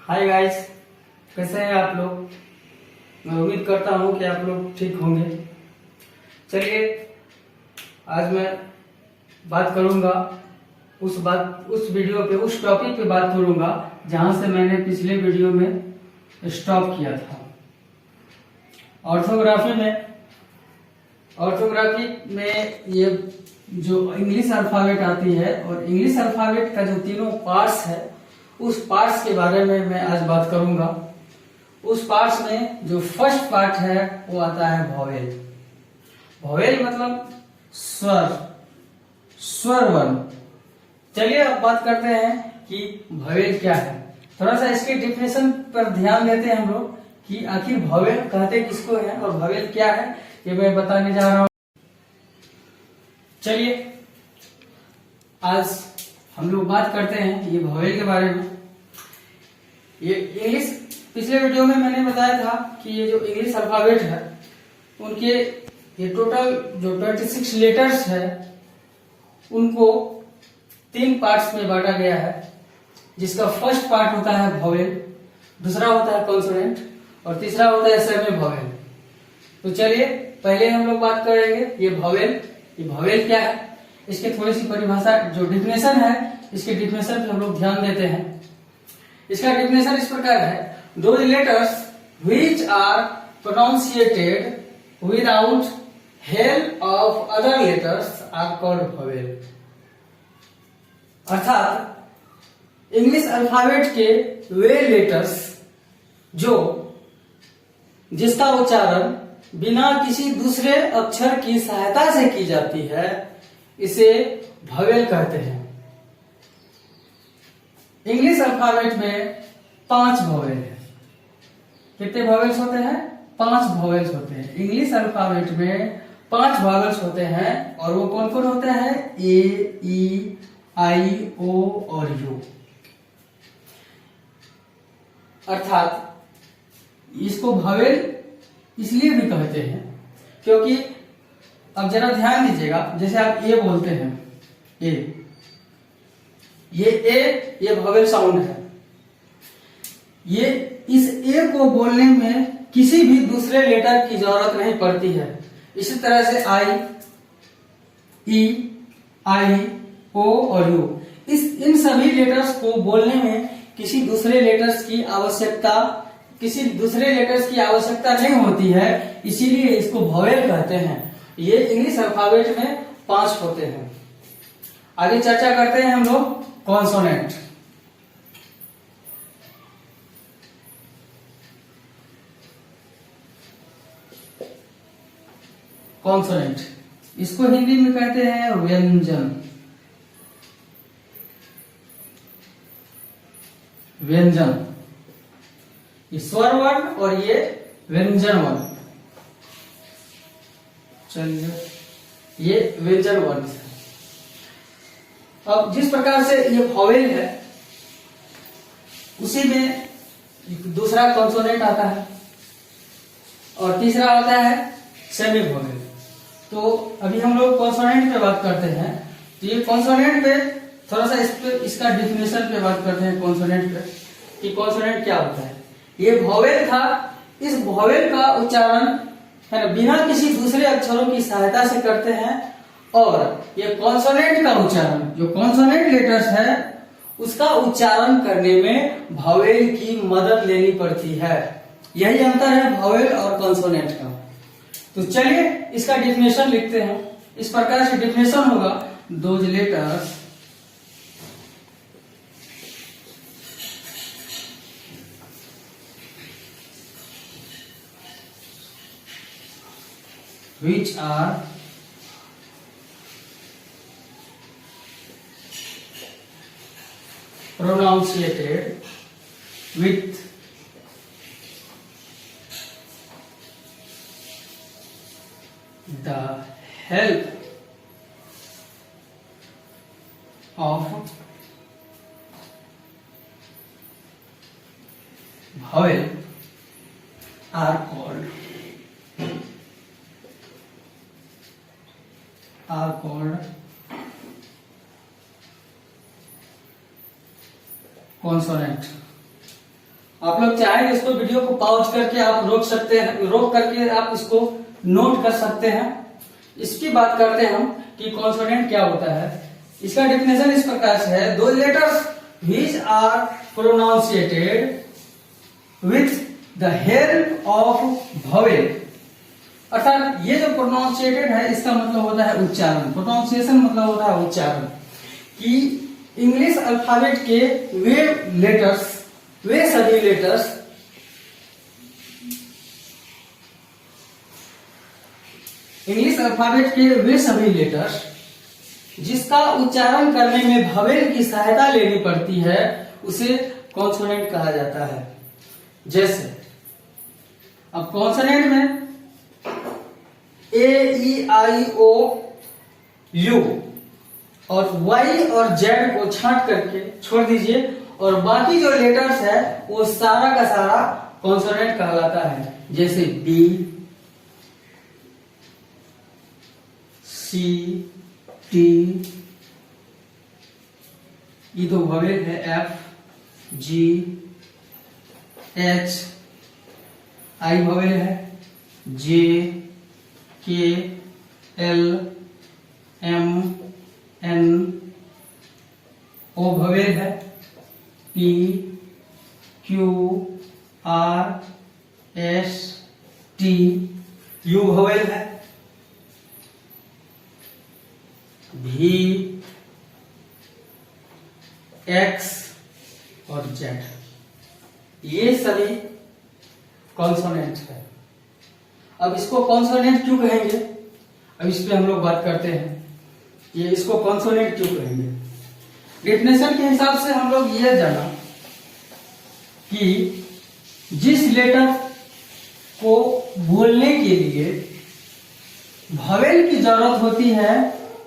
Hi guys, कैसे हैं आप लोग। मैं उम्मीद करता हूं कि आप लोग ठीक होंगे। चलिए, आज मैं बात करूंगा उस वीडियो पे, उस टॉपिक पे बात करूंगा जहां से मैंने पिछले वीडियो में स्टॉप किया था। ऑर्थोग्राफी में ये जो इंग्लिश अल्फाबेट आती है और इंग्लिश अल्फाबेट का जो तीनों पार्ट्स है, उस पार्ट्स के बारे में मैं आज बात करूंगा। उस पार्ट्स में जो फर्स्ट पार्ट है वो आता है वॉवेल। वॉवेल मतलब स्वर वर्ण। चलिए अब बात करते हैं कि वॉवेल क्या है। थोड़ा सा इसके डिफिनेशन पर ध्यान देते हैं हम लोग कि आखिर वॉवेल कहते किसको है और वॉवेल क्या है, ये मैं बताने जा रहा हूं। चलिए आज हम लोग बात करते हैं ये वॉवेल के बारे में। ये इंग्लिश, पिछले वीडियो में मैंने बताया था कि ये जो इंग्लिश अल्फाबेट है उनके ये टोटल जो 26 लेटर्स है उनको 3 पार्ट्स में बांटा गया है, जिसका फर्स्ट पार्ट होता है वॉवेल, दूसरा होता है कॉन्सोनेंट और तीसरा होता है सेमी वॉवेल। तो चलिए पहले हम लोग बात करेंगे ये वॉवेल। ये वॉवेल क्या है, इसकी थोड़ी सी परिभाषा, जो डिफिनेशन है, इसके डिफिनेशन पे हम लोग ध्यान देते हैं। इसका डिफिनेशन इस प्रकार है: those letters which are pronunciated without help of other letters are called vowel। अर्थात इंग्लिश अल्फाबेट के वे लेटर्स जिसका उच्चारण बिना किसी दूसरे अक्षर की सहायता से की जाती है, इसे वॉवेल कहते हैं। इंग्लिश अल्फाबेट में 5 वॉवेल है। कितने वॉवेल्स होते हैं? 5 वॉवेल्स होते हैं। इंग्लिश अल्फाबेट में 5 वॉवेल्स होते हैं और वो कौन कौन होते हैं? ए, ई, आई, ओ और यू। अर्थात इसको वॉवेल इसलिए भी कहते हैं क्योंकि, अब जरा ध्यान दीजिएगा, जैसे आप ए बोलते हैं, ये वॉवेल साउंड है। ये इस ए को बोलने में किसी भी दूसरे लेटर की जरूरत नहीं पड़ती है। इसी तरह से आई, ई, आई, ओ और यू, इन सभी लेटर्स को बोलने में किसी दूसरे लेटर्स की आवश्यकता नहीं होती है, इसीलिए इसको वॉवेल कहते हैं। ये इंग्लिश अल्फाबेट में 5 होते हैं। आगे चर्चा करते हैं हम लोग कॉन्सोनेंट। कॉन्सोनेंट इसको हिंदी में कहते हैं व्यंजन। व्यंजन, ये स्वर वर्ण और ये व्यंजन वर्ण। चलिए, ये व्यंजन वर्ण है। अब जिस प्रकार से ये वॉवेल है, उसी में दूसरा कॉन्सोनेंट आता है और तीसरा आता है सेमी वॉवेल। तो अभी हम लोग कॉन्सोनेंट पे बात करते हैं। तो ये कॉन्सोनेंट पे थोड़ा सा इसका डिफिनेशन पे बात करते हैं। कॉन्सोनेंट पे कि कॉन्सोनेंट क्या होता है। ये वॉवेल था, इस वॉवेल का उच्चारण है ना बिना किसी दूसरे अक्षरों की सहायता से करते हैं, और ये कॉन्सोनेंट का उच्चारण, जो कॉन्सोनेंट लेटर्स है, उसका उच्चारण करने में वॉवेल की मदद लेनी पड़ती है। यही अंतर है वॉवेल और कॉन्सोनेंट का। तो चलिए इसका डिफिनेशन लिखते हैं। इस प्रकार से डिफिनेशन होगा: those letters which are pronunciated with the help of vowel are called consonant। आप लोग चाहें इसको वीडियो को पॉज करके आप रोक सकते हैं, रोक करके आप इसको नोट कर सकते हैं। इसकी बात करते हैं हम कि कॉन्सोनेंट क्या होता है। इसका डेफिनेशन इस प्रकार से है, दो letters which are pronunciated with the help of vowel. अर्थात ये जो प्रोनाउंसिएटेड है इसका मतलब होता है उच्चारण, प्रोनाउंसिएशन मतलब होता है उच्चारण। कि इंग्लिश अल्फाबेट के वे सभी लेटर्स इंग्लिश अल्फाबेट के वे सभी लेटर्स जिसका उच्चारण करने में वोवेल की सहायता लेनी पड़ती है उसे कॉन्सोनेंट कहा जाता है। जैसे अब कॉन्सोनेंट में ए ई आई ओ यू और वाई और जेड को छांट करके छोड़ दीजिए और बाकी जो लेटर्स है वो सारा का सारा कॉन्सोनेंट कहलाता है। जैसे बी, सी, टी, ये तो वोवेल है, F, G, H, I vowel है, J, K, L, M, N, O vowel है, P, Q, R, S, T, U vowel है, भी, एक्स और जेड, ये सभी कॉन्सोनेंट है। अब इसको कॉन्सोनेंट क्यों कहेंगे, अब इस पे हम लोग बात करते हैं। ये इसको कॉन्सोनेंट क्यों कहेंगे। डेफिनेशन के हिसाब से हम लोग ये जाना कि जिस लेटर को बोलने के लिए वोवेल की जरूरत होती है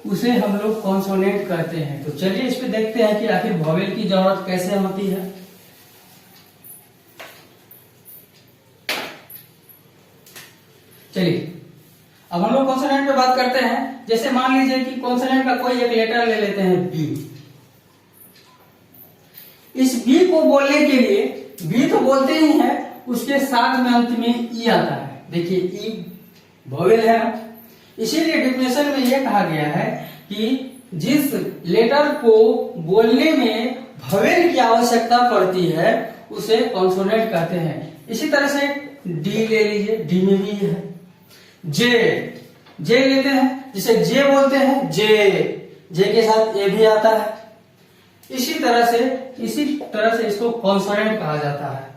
उसे हम लोग कॉन्सोनेंट कहते हैं। तो चलिए इस पे देखते हैं कि आखिर वोवेल की जरूरत कैसे होती है। चलिए अब हम लोग कॉन्सोनेंट पे बात करते हैं। जैसे मान लीजिए कि कॉन्सोनेंट का कोई एक लेटर ले लेते हैं बी। इस बी को बोलने के लिए बी तो बोलते ही हैं, उसके साथ में अंत में ई आता है। देखिए ई वोवेल है ना, इसीलिए डेफिनेशन में यह कहा गया है कि जिस लेटर को बोलने में वोवेल की आवश्यकता पड़ती है उसे कॉन्सोनेंट कहते हैं। इसी तरह से डी ले लीजिए, डी में भी है। जे लेते हैं, जिसे जे बोलते हैं, जे के साथ ए भी आता है। इसी तरह से इसको कॉन्सोनेंट कहा जाता है।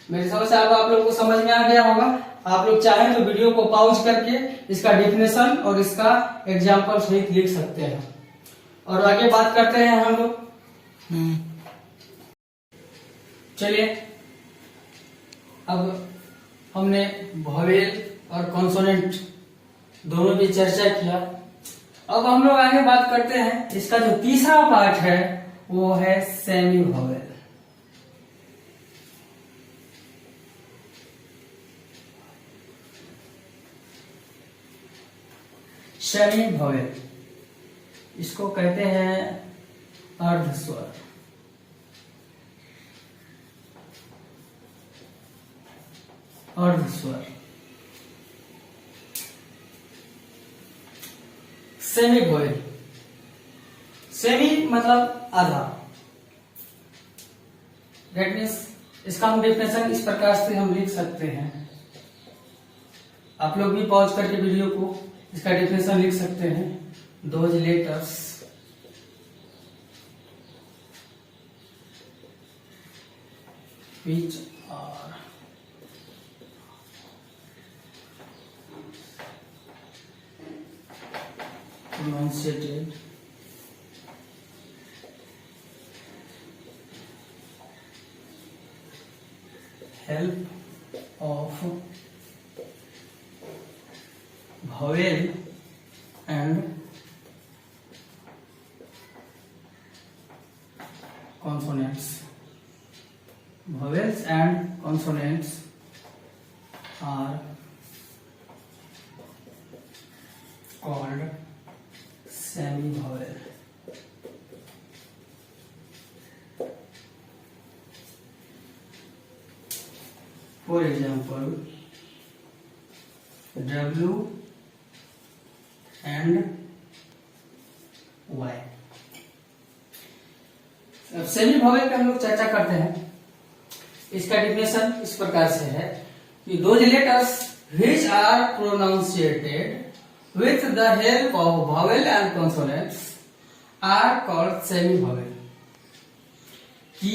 मेरी समझ से आप लोग को समझ में आ गया होगा। आप लोग चाहें तो वीडियो को पॉज करके इसका डेफिनेशन और इसका एग्जाम्पल सहित लिख सकते हैं और आगे बात करते हैं हम लोग। चलिए अब हमने वोवेल और कॉन्सोनेंट दोनों की चर्चा किया। अब हम लोग आगे बात करते हैं, इसका जो तीसरा पार्ट है वो है सेमी वोवेल। सेमी वोवेल इसको कहते हैं अर्धस्वर। अर्धस्वर सेमी वोवेल, सेमी मतलब आधा। दैट मीन्स इसका हम डेफिनेशन इस प्रकार से हम लिख सकते हैं। आप लोग भी पॉज करके वीडियो को इसका डेफिनेशन लिख सकते हैं। Those letters which are pronunciated help of vowel and consonants. Vowels and consonants are called semi-vowel. For example W and Y। अब सेमी वोवेल का हम लोग चर्चा करते हैं। इसका डिफिनेशन इस प्रकार से है कि those letters which are pronunciated with the help of vowel and consonants are called semi vowel. कि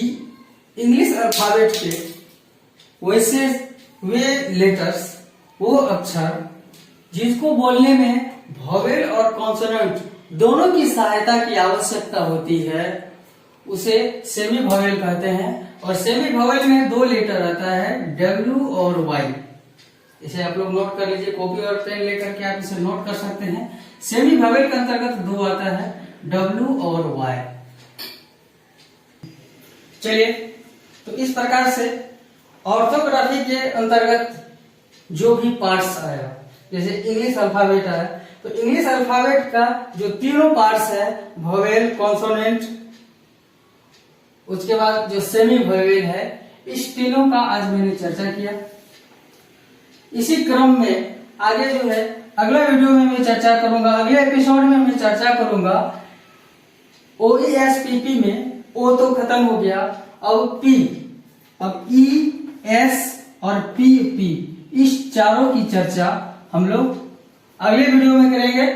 इंग्लिश अल्फाबेट के वैसे वे लेटर्स, वो अक्षर जिसको बोलने में वोवेल और कॉन्सोनेंट दोनों की सहायता की आवश्यकता होती है, उसे सेमी वोवेल कहते हैं। और सेमी वोवेल में दो लेटर आता है, W और Y। इसे आप लोग नोट कर लीजिए, कॉपी और पेन लेकर के आप इसे नोट कर सकते हैं। सेमी वोवेल के अंतर्गत दो आता है, W और Y। चलिए, तो इस प्रकार से ऑर्थोग्राफी के अंतर्गत जो भी पार्ट्स आया, जैसे इंग्लिश अल्फाबेट आया, तो इंग्लिश अल्फाबेट का जो तीनों पार्ट्स है, वोवेल, कॉन्सोनेंट, उसके बाद जो सेमी वोवेल है, इस तीनों का आज मैंने चर्चा किया। इसी क्रम में आगे जो है अगला वीडियो में मैं चर्चा करूंगा, अगले एपिसोड में मैं चर्चा करूंगा OESPP में O तो खत्म हो गया, अब P, अब E, S और PP, इस चारों की चर्चा हम लोग अगले वीडियो में करेंगे।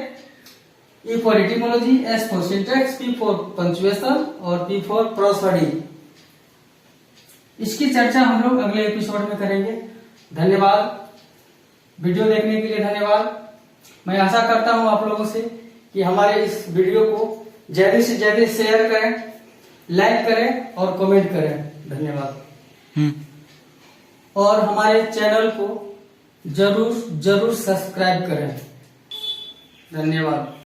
E for etymology, S for syntax, P for punctuation और P फॉर प्रोसोडी। इसकी चर्चा हम लोग अगले एपिसोड में करेंगे। धन्यवाद, वीडियो देखने के लिए धन्यवाद। मैं आशा करता हूं आप लोगों से कि हमारे इस वीडियो को ज्यादा से ज्यादा शेयर करें, लाइक करें और कमेंट करें। धन्यवाद। और हमारे चैनल को जरूर सब्सक्राइब करें। धन्यवाद।